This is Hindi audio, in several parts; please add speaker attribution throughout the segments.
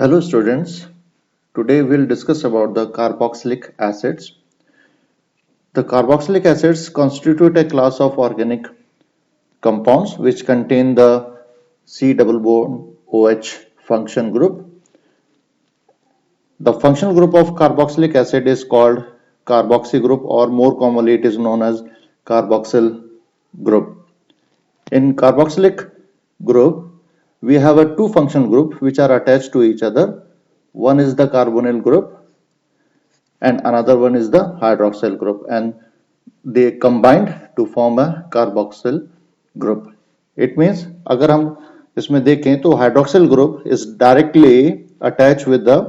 Speaker 1: Hello students, today we'll discuss about the carboxylic acids. The carboxylic acids constitute a class of organic compounds which contain the C double bond OH function group. The functional group of carboxylic acid is called carboxy group, or more commonly it is known as carboxyl group. In carboxylic group, we have a two functional group which are attached to each other. One is the carbonyl group and another one is the hydroxyl group, and they combined to form a carboxyl group. It means अगर हम इसमें देखें तो hydroxyl group is directly attached with the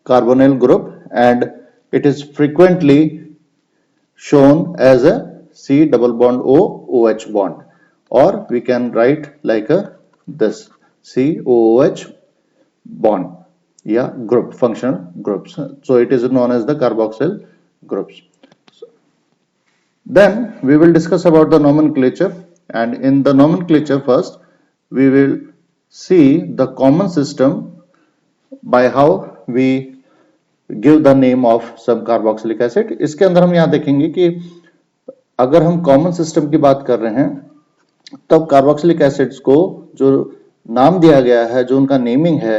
Speaker 1: carbonyl group and it is frequently shown as a C double bond O OH bond, or we can write like this COOH bond. Yeah, group, functional groups. So it is known as the carboxyl groups. Then we will discuss about the nomenclature, and in the nomenclature first we will see the common system by how we give the name of some carboxylic acid. इसके अंदर हम यहाँ देखेंगे कि अगर हम कॉमन सिस्टम की बात कर रहे हैं तब कार्बोक्सिलिक एसिड्स को जो नाम दिया गया है, जो उनका नेमिंग है,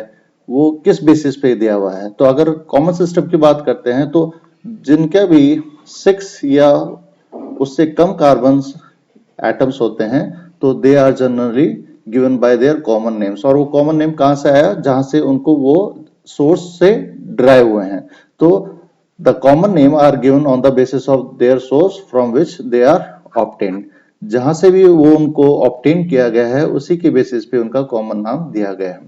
Speaker 1: वो किस बेसिस पे दिया हुआ है. तो अगर कॉमन सिस्टम की बात करते हैं तो जिनके भी 6 या उससे कम कार्बन एटम्स होते हैं तो they are generally given by their common names. और वो कॉमन नेम कहां से आया? जहां से उनको वो सोर्स से ड्राइव हुए हैं. तो the common name are given on the basis of their source from which they are obtained. जहां से भी वो उनको ऑब्टेन किया गया है उसी के बेसिस पे उनका कॉमन नाम दिया गया है.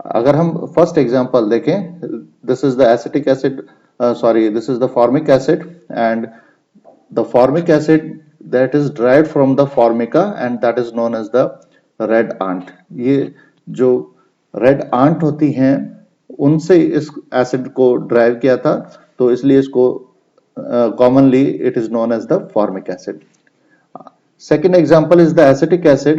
Speaker 1: अगर हम फर्स्ट एग्जांपल देखें, this is the acetic acid, this is the formic acid, and the formic acid that is derived from the formica and that is known as the red ant. ये जो red ant होती हैं उनसे इस एसिड को ड्राइव किया था, तो इसलिए इसको commonly it is known as the formic acid. Second example is the acetic acid.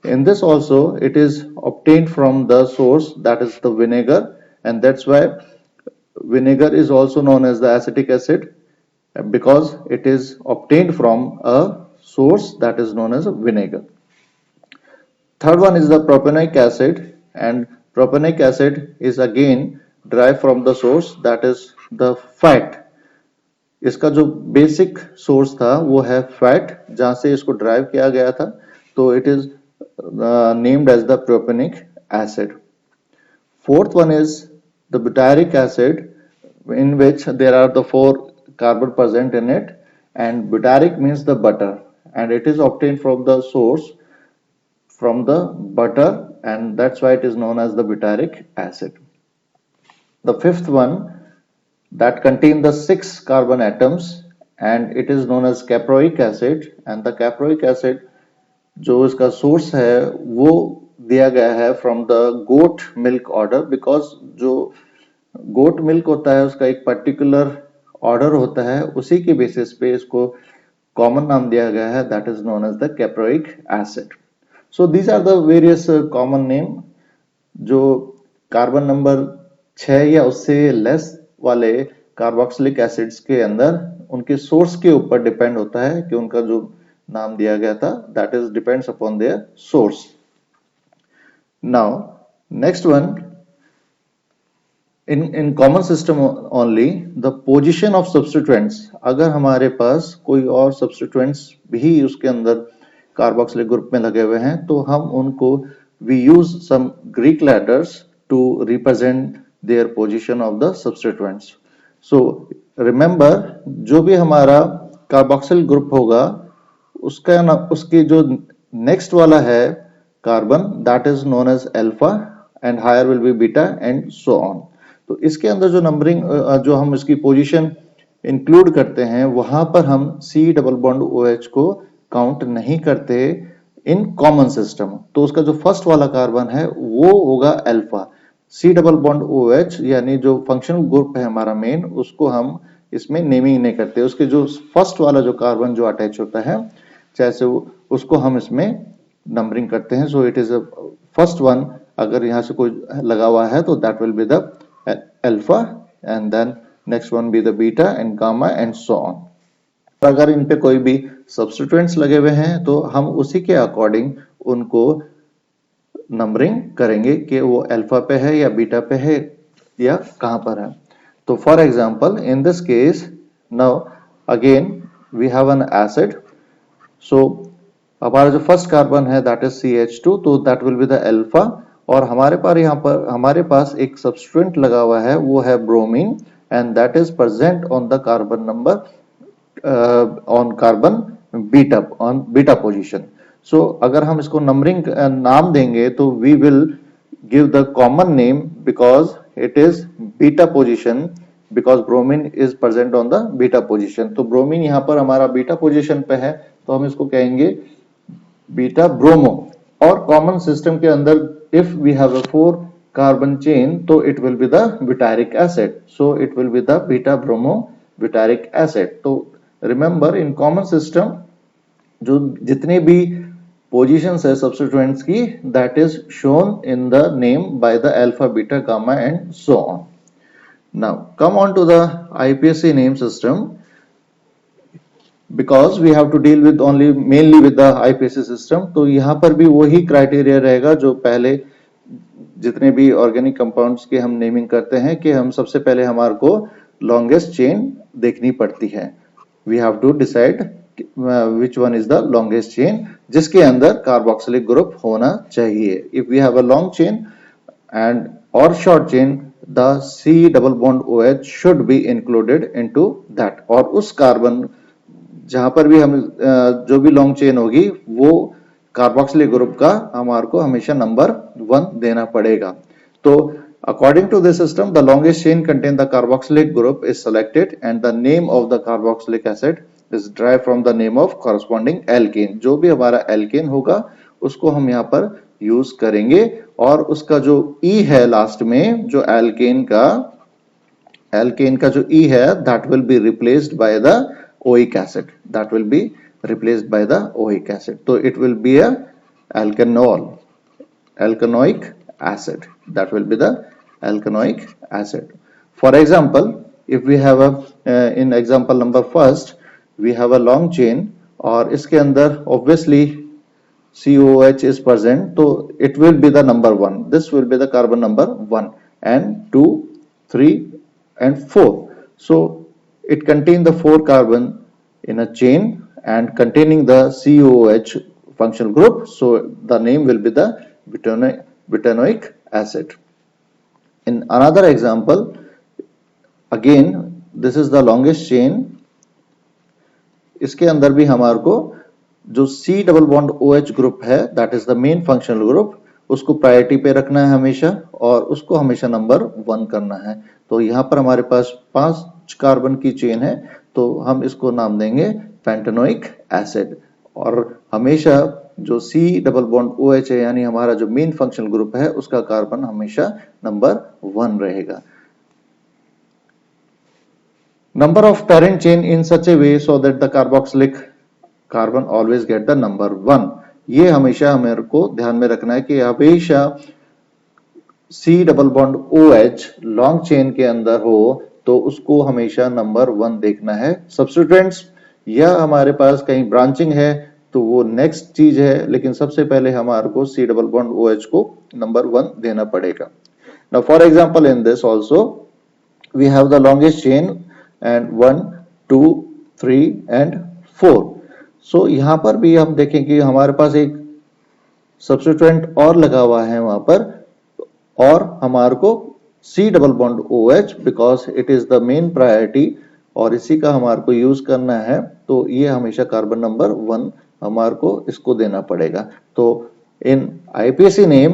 Speaker 1: In this also it is obtained from the source, that is the vinegar, and that's why vinegar is also known as the acetic acid, because it is obtained from a source that is known as a vinegar. Third one is the propanoic acid, and propanoic acid is again derived from the source, that is the fat. इसका जो बेसिक सोर्स था वो है फैट, जहां से इसको ड्राइव किया गया था, तो it is named as the propanoic acid. Fourth one is the butyric acid, in which there are the 4 carbon present in it, and butyric means the butter, and it is obtained from the source from the butter, and that's why it is known as the butyric acid. The fifth one that contains the 6 carbon atoms, and it is known as caproic acid, and the caproic acid जो इसका सोर्स है वो दिया गया है from the goat milk order, because जो गोट मिल्क होता है उसका एक पर्टिकुलर ऑर्डर होता है, उसी के बेसिस पे इसको कॉमन नाम दिया गया है, that is known as the caproic acid. So these are the various common name जो कार्बन नंबर 6 या उससे लेस वाले कार्बोक्सिलिक एसिड्स के अंदर उनके सोर्स के ऊपर डिपेंड होता है कि उनका जो नाम दिया गया था, that is depends upon their source. Now next one, in common system only the position of substituents. अगर हमारे पास कोई और substituents भी उसके अंदर कार्बोक्सिलिक ग्रुप में लगे हुए हैं तो हम उनको we use some Greek letters to represent their position of the substituents. So remember, जो भी हमारा कार्बोक्सिल ग्रुप होगा उसके जो नेक्स्ट वाला है carbon, that is known as alpha, and higher will be beta and so on. तो इसके अंदर जो नंबरिंग, जो हम इसकी पोजीशन इंक्लूड करते हैं, वहां पर हम C डबल बॉन्ड OH को काउंट नहीं करते इन कॉमन सिस्टम. तो उसका जो फर्स्ट वाला कार्बन है वो होगा alpha. C double bond OH यानी जो फंक्शनल ग्रुप है हमारा मेन, उसको हम इसमें नेमिंग नहीं करते. उसके जो फर्स्ट वाला जो कार्बन जो अटैच होता है, चाहे से उसको हम इसमें नंबरिंग करते हैं. So it is first one अगर यहाँ से कोई लगा हुआ है तो that will be the alpha and then next one be the beta and gamma and so on. अगर इन पे कोई भी सब्स्टिट्यूएंट्स लगे हुए हैं तो हम उसी के अकॉर्डिंग उनको नंबरिंग करेंगे कि वो अल्फा पे है या बीटा पे है या कहां पर है। तो for example in this case now again we have an acid, so हमारा जो फर्स्ट कार्बन है दैट इज CH2, तो that will be the alpha, और हमारे पास एक सब्स्टिट्यूएंट लगा हुआ है वो है bromine and that is present on the carbon number on carbon beta position. So अगर हम इसको नंबरिंग नाम देंगे तो we will give the common name because it is beta position, because bromine is present on the beta position. तो ब्रोमीन यहाँ पर हमारा बीटा पोजीशन पे है तो हम इसको कहेंगे बीटा ब्रोमो। और कॉमन सिस्टम के अंदर if we have a 4 carbon chain तो it will be the butyric acid, so it will be the beta bromo butyric acid. तो रिमेंबर इन कॉमन सिस्टम जो जितने भी पोजीशंस है सब्स्टिट्यूएंट्स की that is shown in the name by the alpha beta gamma and so on. Now come on to the IPSC name system, because we have to deal with only mainly with the IPSC system। तो यहाँ पर भी वही क्राइटेरिया रहेगा जो पहले जितने भी ऑर्गेनिक कंपाउंड्स के हम नेमिंग करते हैं कि हम सबसे पहले हमारे को लॉन्गेस्ट चेन देखनी पड़ती है। We have to decide which one is the longest chain जिसके अंदर कार्बोक्सिलिक ग्रुप होना चाहिए। If we have a long chain and और short chain the C double bond OH should be included into that. और उस कार्बन जहां पर भी हम जो भी लॉन्ग चेन होगी वो कार्बोक्सिलिक ग्रुप का हमारे को हमेशा नंबर 1 देना पड़ेगा। तो according to this system the longest chain contain the carboxylic group is selected and the name of the carboxylic acid is derived from the name of corresponding alkane। जो भी हमारा alkane होगा उसको हम यहाँ पर यूज करेंगे और उसका जो E है लास्ट में जो alkane का जो E है that will be replaced by the OIC acid, that will be replaced by the OIC acid। So it will be a alkanoic acid, that will be the alkanoic acid। For example, if we have a in example number first we have a long chain और इसके अंदर obviously COH is present, so it will be the number 1, this will be the carbon number 1 and 2 3 and 4। so it contains the 4 carbon in a chain and containing the COH functional group, so the name will be the butanoic acid। In another example, again this is the longest chain, इसके अंदर भी हमारे को जो C double bond OH group है that is the main functional group, उसको प्रायोरिटी पे रखना है हमेशा और उसको हमेशा नंबर 1 करना है। तो यहाँ पर हमारे पास 5 कार्बन की चेन है तो हम इसको नाम देंगे पेंटेनोइक एसिड और हमेशा जो C डबल बॉन्ड OH है यानी हमारा जो मेन फंक्शनल ग्रुप है उसका कार्बन हमेशा नंबर 1 रहेगा। Number of parent chain in such a way so that the carboxylic carbon always get the number 1। ये हमेशा हमें को ध्यान में रखना है कि हमेशा C double bond OH long chain के अंदर हो तो उसको हमेशा नंबर 1 देखना है। सब्स्टिट्यूएंट्स या हमारे पास कहीं ब्रांचिंग है तो वो नेक्स्ट चीज है, लेकिन सबसे पहले हमारे को C डबल बॉन्ड OH को नंबर 1 देना पड़ेगा। Now for example in this also we have the longest chain and 1 2 3 and 4। so यहाँ पर भी हम देखें कि हमारे पास एक सब्स्टिट्यूएंट और लगा हुआ है वहां पर और हमारे को C double bond OH because it is the main priority और इसी का हमारे को यूज करना है तो ये हमेशा कार्बन नंबर 1 हमारे को इसको देना पड़ेगा। तो in IPSC name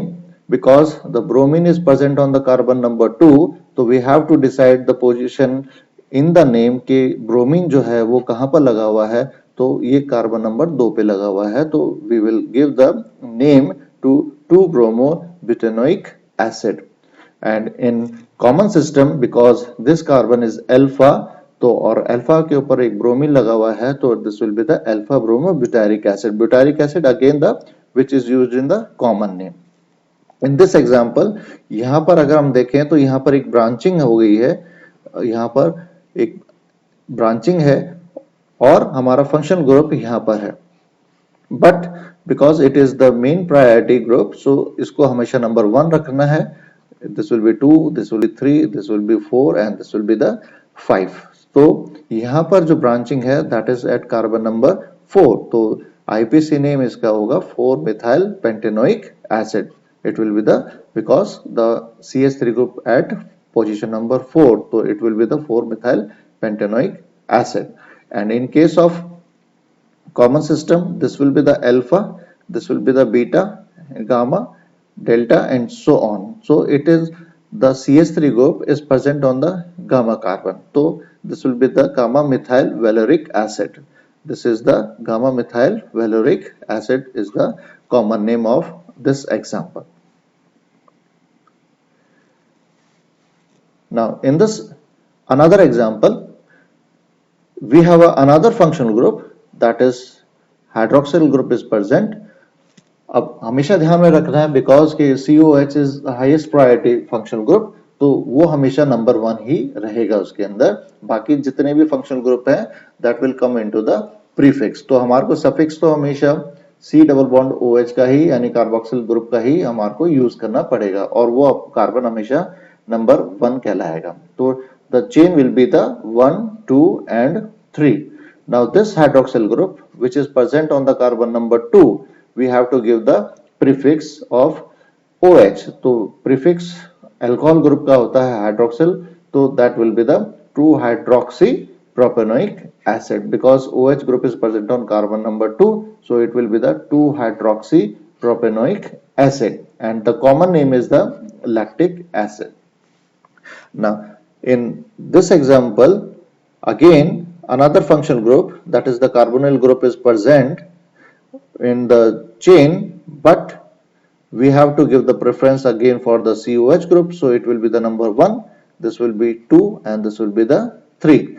Speaker 1: because the bromine is present on the carbon number 2 तो we have to decide the position in the name के ब्रोमीन जो है वो कहां पर लगा हुआ है तो ये कार्बन नंबर 2 पे लगा हुआ है तो we will give the name to 2-bromo-butanoic acid। And in common system because this carbon is alpha तो और अल्फा के ऊपर एक ब्रोमीन लगा हुआ है तो this will be the alpha bromo butyric acid. Butyric acid again the which is used in the common name. In this example यहाँ पर अगर हम देखें तो यहाँ पर एक ब्रांचिंग हो गई है, यहाँ पर एक ब्रांचिंग है और हमारा फंक्शन ग्रुप यहाँ पर है, but because it is the main priority group, so इसको हमेशा नंबर 1 रखना है. This will be 2, this will be 3, this will be 4 and this will be the 5. तो यहाँ पर जो ब्रांचिंग है that is at carbon number 4. तो IPC नेम इसका होगा 4 methyl pentanoic acid. It will be the because the CH3 group at position number 4, so it will be the 4 methyl pentanoic acid. And in case of common system, this will be the alpha, this will be the beta, gamma, delta and so on. So it is the CH3 group is present on the gamma carbon. So this will be the gamma methyl valeric acid. This is the gamma methyl valeric acid is the common name of this example. Now in this another example, we have another functional group, that is hydroxyl group is present. अब हमेशा ध्यान में रखना है बिकॉज कि COH is highest priority functional group, तो वो हमेशा नंबर 1 ही रहेगा उसके अंदर. बाकी जितने भी फंक्शनल ग्रुप हैं that will come into the prefix. तो हमारे को सफिक्स तो हमेशा C डबल बॉन्ड OH का ही यानी कार्बोक्सिल ग्रुप का ही हमारे को यूज करना पड़ेगा और वो कार्बन हमेशा नंबर 1 कहलाएगा. तो the chain will be the 1, 2 and 3. Now this hydroxyl group which is present on the carbon number 2, we have to give the prefix of OH. तो prefix alcohol group का होता है hydroxyl, तो that will be the 2 hydroxy propanoic acid because OH group is present on carbon number 2, so it will be the 2 hydroxy propanoic acid and the common name is the lactic acid. Now in this example again another functional group, that is the carbonyl group is present in the chain, but we have to give the preference again for the COH group, so it will be the number 1, this will be 2 and this will be the 3.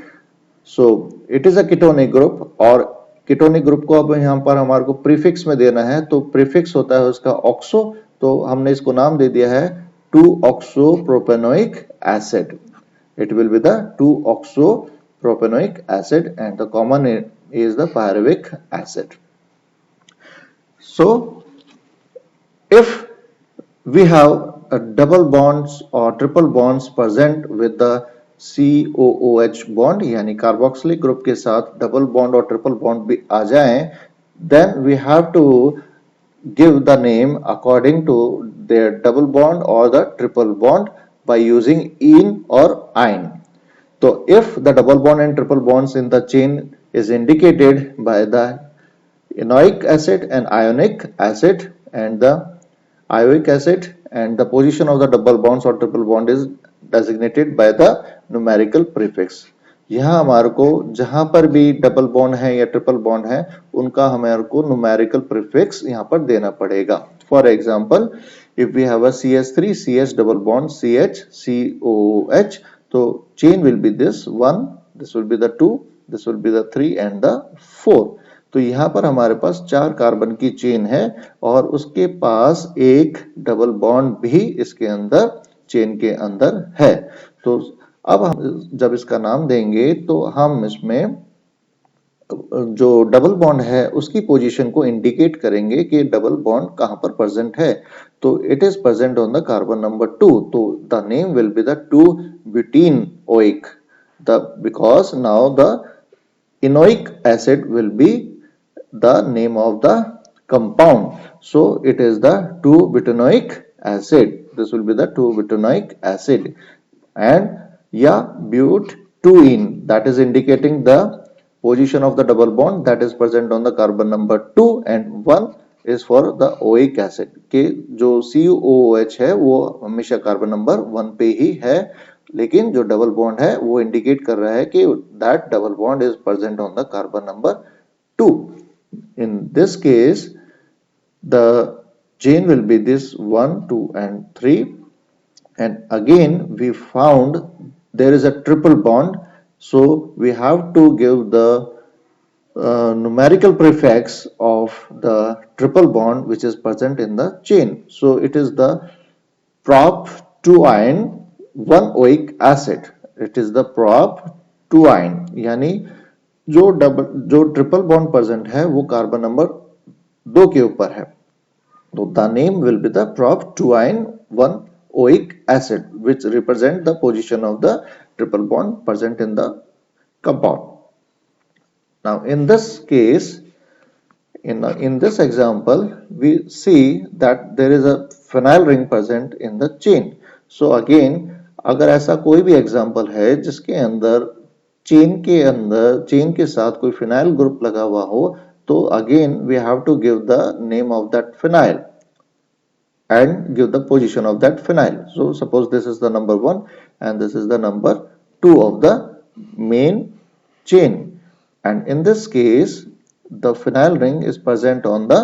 Speaker 1: So it is a ketonic group और ketonic group को अब यहाँ पर हमारे को prefix में देना है, तो prefix होता है उसका oxo, तो हमने इसको नाम दे दिया है 2-oxopropanoic acid. It will be the 2-oxopropanoic acid and the common name is the pyruvic acid. So if we have a double bonds or triple bonds present with the COOH bond यानी कार्बोक्सिलिक ग्रुप के साथ डबल बॉन्ड और ट्रिपल बॉन्ड भी आ जाएं, then we have to give the name according to their double bond or the triple bond by using "-ine" or "-ine". So if the double bond and triple bonds in the chain is indicated by the enoic acid and ionic acid and the ioic acid and the position of the double bonds or triple bond is designated by the numerical prefix. यहाँ हमारे को जहां पर भी डबल बॉन्ड है या ट्रिपल बॉन्ड है उनका हमारे को न्यूमेरिकल प्रीफिक्स यहाँ पर देना पड़ेगा. For example if we have a CH3 CH double bond CH COOH, तो chain will be this 1, this will be the 2, this will be the 3 and the 4. तो यहाँ पर हमारे पास 4 कार्बन की चेन है और उसके पास एक डबल बॉन्ड भी इसके अंदर चेन के अंदर है. तो अब हम जब इसका नाम देंगे तो हम इसमें जो डबल बॉन्ड है उसकी पोजीशन को इंडिकेट करेंगे कि डबल बॉन्ड कहां पर प्रेजेंट है. तो it is present on the carbon number 2, तो the name will be the 2-buteneoic, the because now the enoic acid will be the name of the compound, so it is the 2-butanoic acid. This will be the 2-butanoic acid and yeah, but-2-ene, that is indicating the position of the double bond that is present on the carbon number 2 and 1 is for the oic acid के जो COOH है वो हमेशा कार्बन नंबर 1 पे ही है, लेकिन जो डबल बॉन्ड है वो इंडिकेट कर रहा है कि that double bond is present on the carbon number 2. In this case the chain will be this 1, 2 and 3 and again we found there is a triple bond, so we have to give the numerical prefix of the triple bond which is present in the chain. So it is the prop 2 ion 1 oic acid. It is the prop 2 ion, यानी जो ट्रिपल बॉन्ड प्रेजेंट है वो कार्बन नंबर 2 के ऊपर है. So the name will be the prop 2 ion 1 oic acid, which represent the position of the triple bond present in the compound. Now in this case, in this example, we see that there is a phenyl ring present in the chain. So again, अगर ऐसा कोई भी एग्जाम्पल है जिसके अंदर चेन के साथ कोई फिनाइल ग्रुप लगा हुआ हो, तो again we have to give the name of that phenyl and give the position of that phenyl. So suppose this is the number 1 and this is the number 2 of the main chain, and in this case the phenyl ring is present on the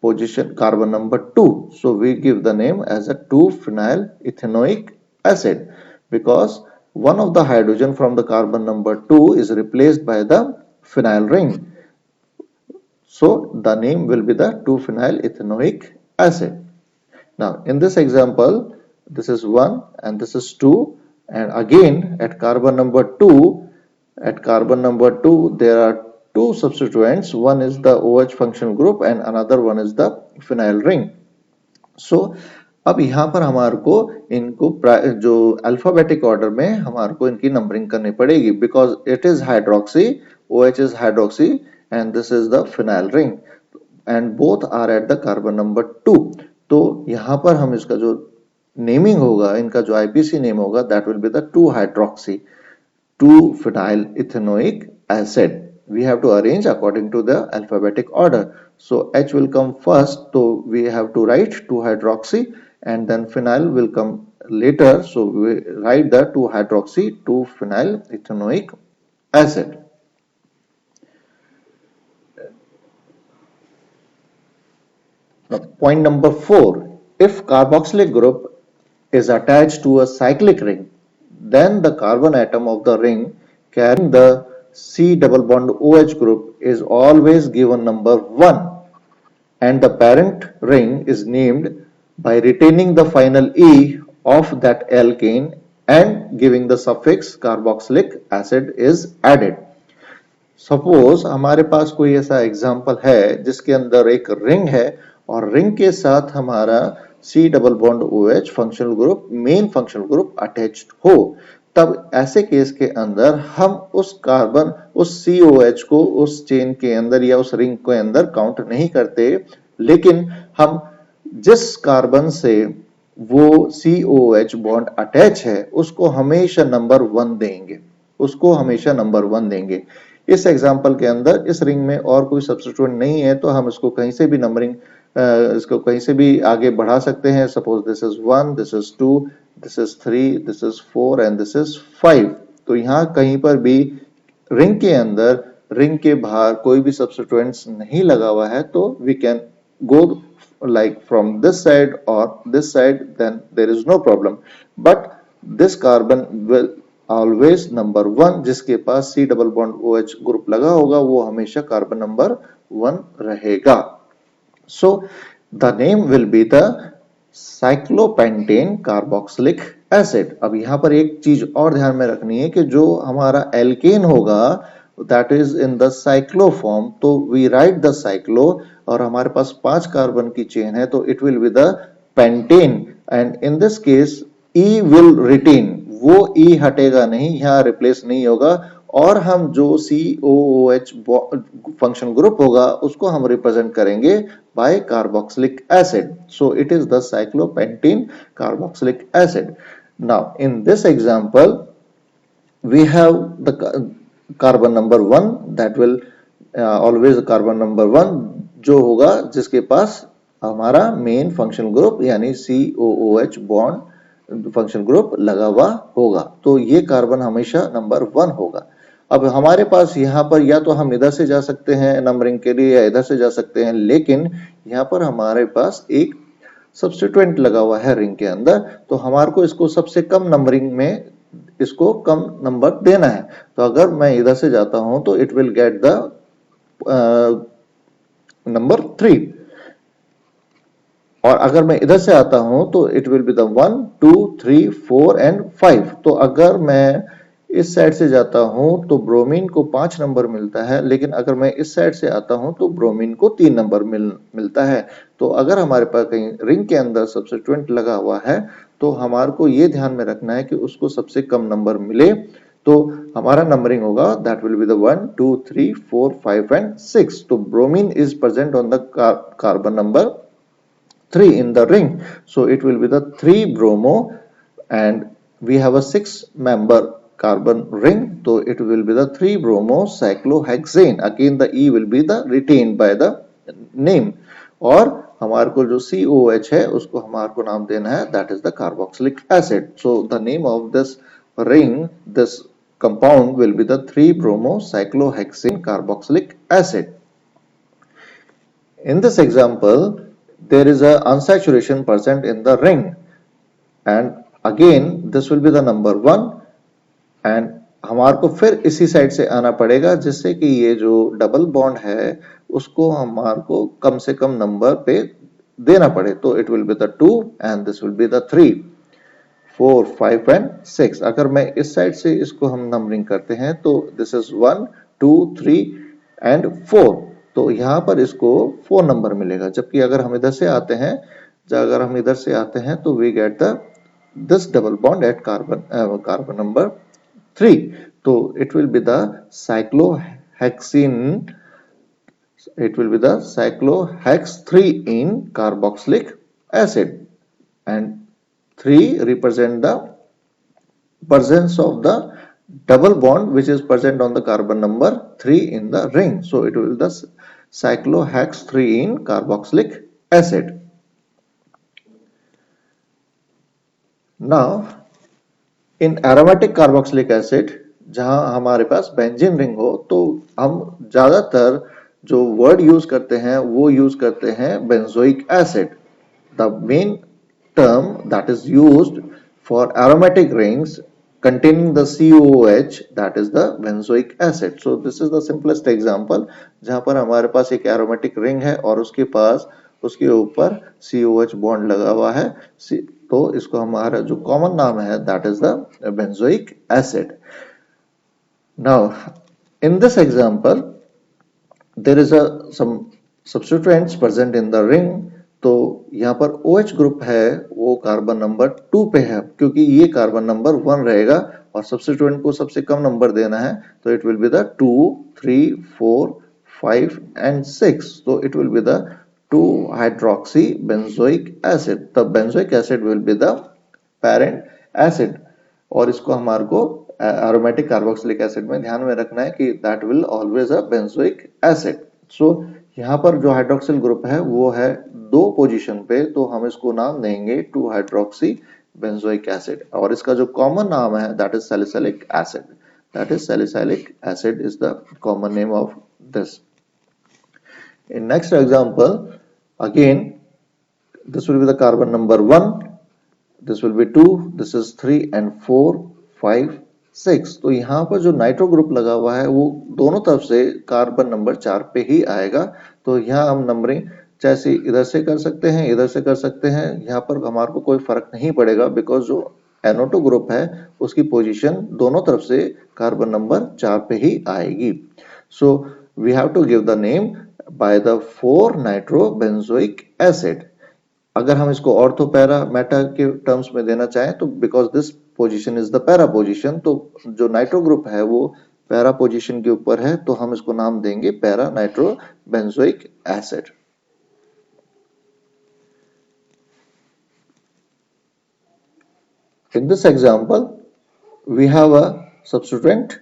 Speaker 1: position carbon number 2. So we give the name as a 2-phenyl ethanoic acid, because one of the hydrogen from the carbon number 2 is replaced by the phenyl ring. So the name will be the 2-phenyl ethanoic acid. Now in this example, this is 1 and this is 2, and again at carbon number 2 there are two substituents. One is the OH functional group and another one is the phenyl ring. So अब यहाँ पर हमारे को इनको जो अल्फाबेटिक ऑर्डर में हमारे को इनकी नंबरिंग करनी पड़ेगी, because it is hydroxy, OH is hydroxy and this is the phenyl ring and both are at the carbon number 2. तो यहाँ पर हम इसका जो नेमिंग होगा, इनका जो आईपीसी नेम होगा, that will be the two hydroxy 2-phenyl ethanoic acid. We have to arrange according to the alphabetic order. So H will come first, so we have to write 2-hydroxy, and then phenyl will come later, so we write the 2-hydroxy 2-phenyl ethanoic acid. Now, point number 4, if carboxylic group is attached to a cyclic ring, then the carbon atom of the ring carrying the C double bond OH group is always given number 1, and the parent ring is named by retaining the final E of that alkane and giving the suffix carboxylic acid is added. Suppose हमारे पास कोई ऐसा एग्जाम्पल है जिसके अंदर एक रिंग है और रिंग के साथ हमारा C double bond OH functional group, main functional group attached हो, तब ऐसे केस के अंदर हम उस कार्बन, उस COH को उस चेन के अंदर या उस रिंग के अंदर काउंट नहीं करते, लेकिन हम जिस कार्बन से वो COH बॉन्ड अटैच है उसको हमेशा नंबर 1 देंगे, उसको हमेशा नंबर 1 देंगे. इस एग्जाम्पल के अंदर इस रिंग में और कोई सब्स्टिट्यूएंट नहीं है, तो हम इसको कहीं से भी नंबरिंग, इसको कहीं से भी आगे बढ़ा सकते हैं. Suppose this is 1, this is 2, this is 3, this is 4 and this is 5. तो यहाँ कहीं पर भी रिंग के अंदर, रिंग के बाहर कोई भी सब्स्टिट्यूएंट्स नहीं लगा हुआ है, तो we can go like from this side or this side, then there is no problem. But this carbon will always number 1, जिसके पास C double bond OH group लगा होगा वो हमेशा कार्बन नंबर 1 रहेगा. So the name will be the cyclopentane carboxylic acid. अब यहाँ पर एक चीज और ध्यान में रखनी है कि जो हमारा एल्केन होगा that is in the cyclo form, तो we write the cyclo, और हमारे पास 5 कार्बन की चेन है तो it will be the pentane, and in this case E will retain, वो E हटेगा नहीं, यहाँ रिप्लेस नहीं होगा, और हम जो COOH फंक्शन ग्रुप होगा उसको हम रिप्रेजेंट करेंगे by carboxylic acid. So it is the cyclopentane carboxylic acid. Now in this example we have the carbon number 1, that will always carbon number 1 जो होगा जिसके पास हमारा मेन फंक्शन ग्रुप यानी COOH बॉन्ड फंक्शन ग्रुप लगा हुआ होगा, तो ये कार्बन हमेशा नंबर 1 होगा. अब हमारे पास यहाँ पर या तो हम इधर से जा सकते हैं नंबरिंग के लिए या इधर से जा सकते हैं, लेकिन यहाँ पर हमारे पास एक सब्स्टिट्यूएंट लगा हुआ है रिंग के अंदर, तो हमारे को इसको सबसे कम नंबरिंग में इसको कम नंबर देना है. तो अगर मैं इधर से जाता हूं तो it will get the number 3। और अगर मैं इधर से आता हूं तो it will be the 1 2 3 4 and 5। तो अगर मैं इस साइड से जाता हूं तो ब्रोमीन को 5 नंबर मिलता है, लेकिन अगर मैं इस साइड से आता हूं तो ब्रोमीन को 3 नंबर मिलता है। तो अगर हमारे पास कहीं रिंग के अंदर सब्स्टिट्यूएंट लगा हुआ है तो हमारे को ये ध्यान में रखना है कि उसको सबसे कम नंबर मिले। तो हमारा नंबरिंग होगा that will be the 1 2 3 4 5 and 6। तो bromine is present on the carbon number 3 in the ring, so it will be the 3 bromo, and we have a 6 member carbon ring, so it will be the 3 bromo cyclohexane. Again the E will be the retained by the name, और हमारे को जो COH है उसको हमारे को नाम देना है that is the carboxylic acid. So the name of this ring, this compound will be the 3 bromo cyclohexane carboxylic acid. In this example, there is a unsaturation percent in the ring, and again this will be the number 1, and हमारे को फिर इसी साइड से आना पड़ेगा जिससे कि ये जो डबल बॉन्ड है उसको हमारे को कम से कम नंबर पे देना पड़े। तो it will be the 2 and this will be the 3 4 5 and 6। अगर मैं इस साइड से इसको हम नंबरिंग करते हैं तो दिस इज 1 2 3 एंड 4। तो यहाँ पर इसको 4 नंबर मिलेगा, जबकि अगर हम इधर से आते हैं तो we get the this double bond at carbon number 3। तो it will be the cyclohex 3 in carboxylic acid, and 3 represent the presence of the double bond which is present on the carbon number 3 in the ring. So it will be the cyclohex 3 in carboxylic acid. Now in aromatic carboxylic acid, जहां हमारे पास बेंजीन रिंग हो, तो हम ज्यादातर जो वर्ड यूज करते हैं वो यूज करते हैं benzoic acid. The main term that is used for aromatic rings containing the COOH, that is the benzoic acid. So this is the simplest example जहां पर हमारे पास एक aromatic ring है और उसके ऊपर COH बॉन्ड लगा हुआ है, तो इसको हमारा जो कॉमन नाम है that is the benzoic acid. Now in this example there is some substituents present in the ring. तो यहाँ पर OH ग्रुप है वो कार्बन नंबर 2 पे है, क्योंकि ये कार्बन नंबर 1 रहेगा और सब्स्टिट्यूएंट को सबसे कम नंबर देना है, तो it will be the 2 3 4 5 and 6। तो it will be the 2 hydroxy benzoic acid. The benzoic acid will be the parent acid, और इसको हमारे को एरोमेटिक कार्बोक्सिलिक एसिड में ध्यान में रखना है कि that will always a benzoic acid. So यहाँ पर जो हाइड्रोक्सिल ग्रुप है वो है 2 पोजीशन पे, तो हम इसको नाम देंगे 2 हाइड्रोक्सी बेंजोइक एसिड, और इसका जो कॉमन नाम है that is salicylic acid. That is salicylic acid is the common name of this. In next example again this will be the carbon number 1, this will be 2, this is 3 and 4 5 6। तो यहाँ पर जो नाइट्रो ग्रुप लगा हुआ है वो दोनों तरफ से कार्बन नंबर 4 पे ही आएगा। तो यहाँ हम नंबरिंग जैसे इधर से कर सकते हैं, इधर से कर सकते हैं, यहाँ पर हमारे को कोई फर्क नहीं पड़ेगा, बिकॉज जो NO2 ग्रुप है उसकी पोजीशन दोनों तरफ से कार्बन नंबर 4 पे ही आएगी। So we have to give the name by the 4 nitro benzoic acid. अगर हम इसको ऑर्थो पैरा मेटा के टर्म्स में देना चाहें तो because this position is the para position, तो जो नाइट्रो ग्रुप है वो पैरा पोजीशन के ऊपर है, तो हम इसको नाम देंगे para nitro benzoic acid. In this example, we have a substituent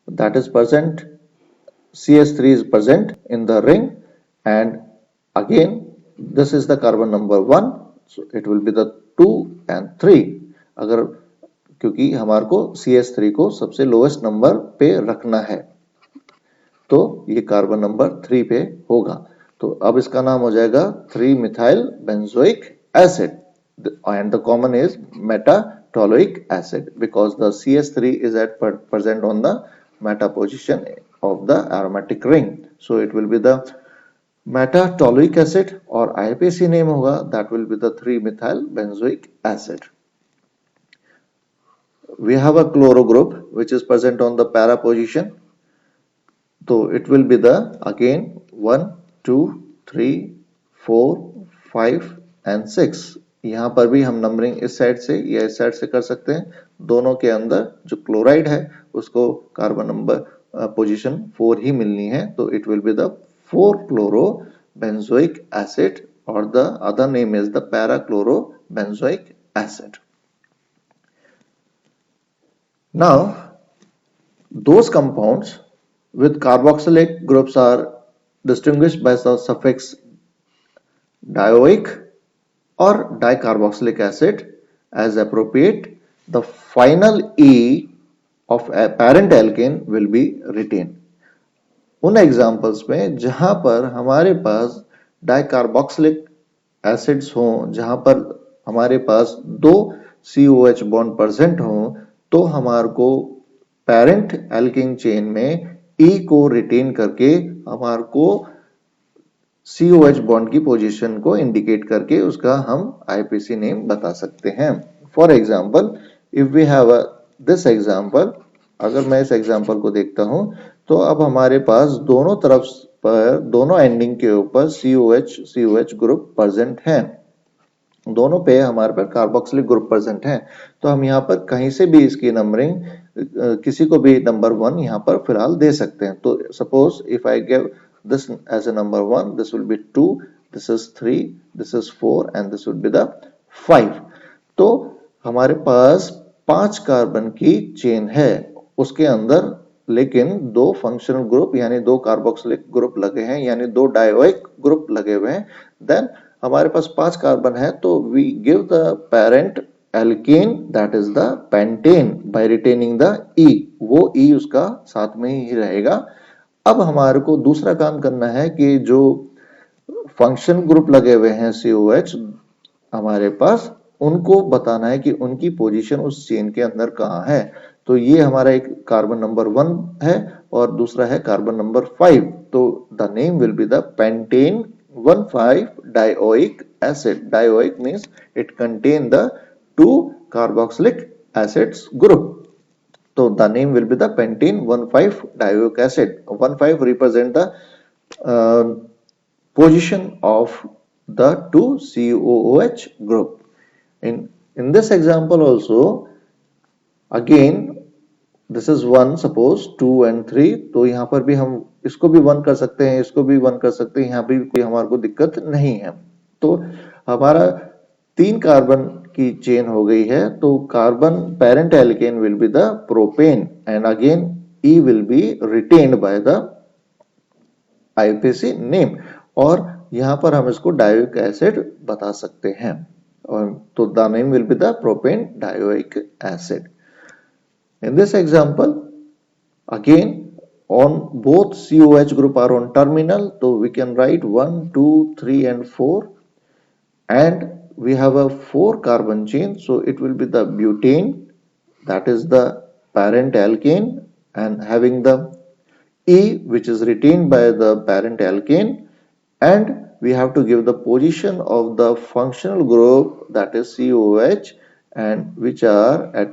Speaker 1: that is present, CH3 is present in the ring, and again this is the carbon number 1, so it will be the 2 and 3। अगर क्योंकि हमारे को CH3 को सबसे लोएस्ट नंबर पे रखना है तो ये कार्बन नंबर 3 पे होगा, तो अब इसका नाम हो जाएगा 3 methyl benzoic acid, and the common is metatoluic acid because the CH3 is at present on the meta position of the aromatic ring. so it will be the metatoluic acid, और IPC name होगा that will be the 3-methyl benzoic acid. We have a chloro group which is present on the para position, so it will be the again 1 2 3 4 5 and 6. यहाँ पर भी हम नंबरिंग इस साइड से या इस साइड से कर सकते हैं. दोनों के अंदर जो क्लोराइड है उसको कार्बन नंबर पोजीशन 4 ही मिलनी है, तो it will be the 4-chloro-benzoic acid, और the other name is the para-chloro-benzoic acid. Now those compounds with carboxylic groups are distinguished by the suffix dioic or dicarboxylic acid as appropriate. The final E of a parent alkane will be retained. उन एग्जाम्पल्स में जहां पर हमारे पास डाइकार्बोक्सिलिक एसिड्स हों, जहां पर हमारे पास 2 COH बॉन्ड प्रेजेंट हों, तो हमारे को पेरेंट एल्केन चेन में E को रिटेन करके हमारे को COH बॉन्ड की पोजीशन को इंडिकेट करके उसका हम IPC नेम बता सकते हैं. For example, if we have this example, अगर मैं इस एग्जाम्पल को देखता हूं, तो अब हमारे पास दोनों तरफ पर, दोनों एंडिंग के ऊपर COH ग्रुप प्रेजेंट हैं. दोनों पे हमारे पास कार्बोक्सिलिक ग्रुप प्रेजेंट है, तो हम यहाँ पर कहीं से भी इसकी नंबरिंग किसी को भी नंबर 1 यहाँ पर फिलहाल दे सकते हैं. तो suppose if I give this as a number 1, this will be 2, this is 3, this is 4 and this would be the 5. तो हमारे पास 5 कार्बन की चेन है, उसके अंदर लेकिन 2 फंक्शनल ग्रुप यानी 2 कार्बोक्सिलिक ग्रुप लगे हैं, यानी 2 डायोइक ग्रुप लगे हुए हैं. देन हमारे पास 5 कार्बन है, तो we give the parent alkane that is the pentane by retaining the E. वो E उसका साथ में ही रहेगा. अब हमारे को दूसरा काम करना है कि जो फंक्शन ग्रुप लगे हुए हैं COH हमारे पास, उनको बताना है कि उनकी पोजीशन उस चेन के अंदर कहाँ है. तो ये हमारा एक कार्बन नंबर 1 है और दूसरा है कार्बन नंबर 5. तो the name will be the pentane 1,5-dioic acid. Dioic means it contain the 2 carboxylic acids group. So the name will be the pentene 1,5-dioic acid. 1,5 represent the position of the 2 COOH group. In this example also, again this is 1, suppose 2 and 3. तो यहाँ पर भी हम इसको भी 1 कर सकते हैं, इसको भी 1 कर सकते हैं, यहाँ भी कोई हमारे को दिक्कत नहीं है. तो हमारा 3 कार्बन की चेन हो गई है, तो carbon parent alkane will be the propane and again E will be retained by the IPC name, और यहाँ पर हम इसको डायोइक एसिड बता सकते हैं. और तो the name will be the propane dioic acid. In this example, again on both COH group are on terminal, so we can write 1, 2, 3 and 4, and we have a 4 carbon chain, so it will be the butane, that is the parent alkane, and having the E which is retained by the parent alkane, and we have to give the position of the functional group, that is COH, and which are at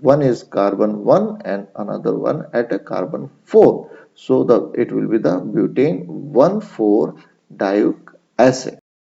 Speaker 1: one is carbon 1 and another one at a carbon 4. So it will be the butane 1,4-dioic acid.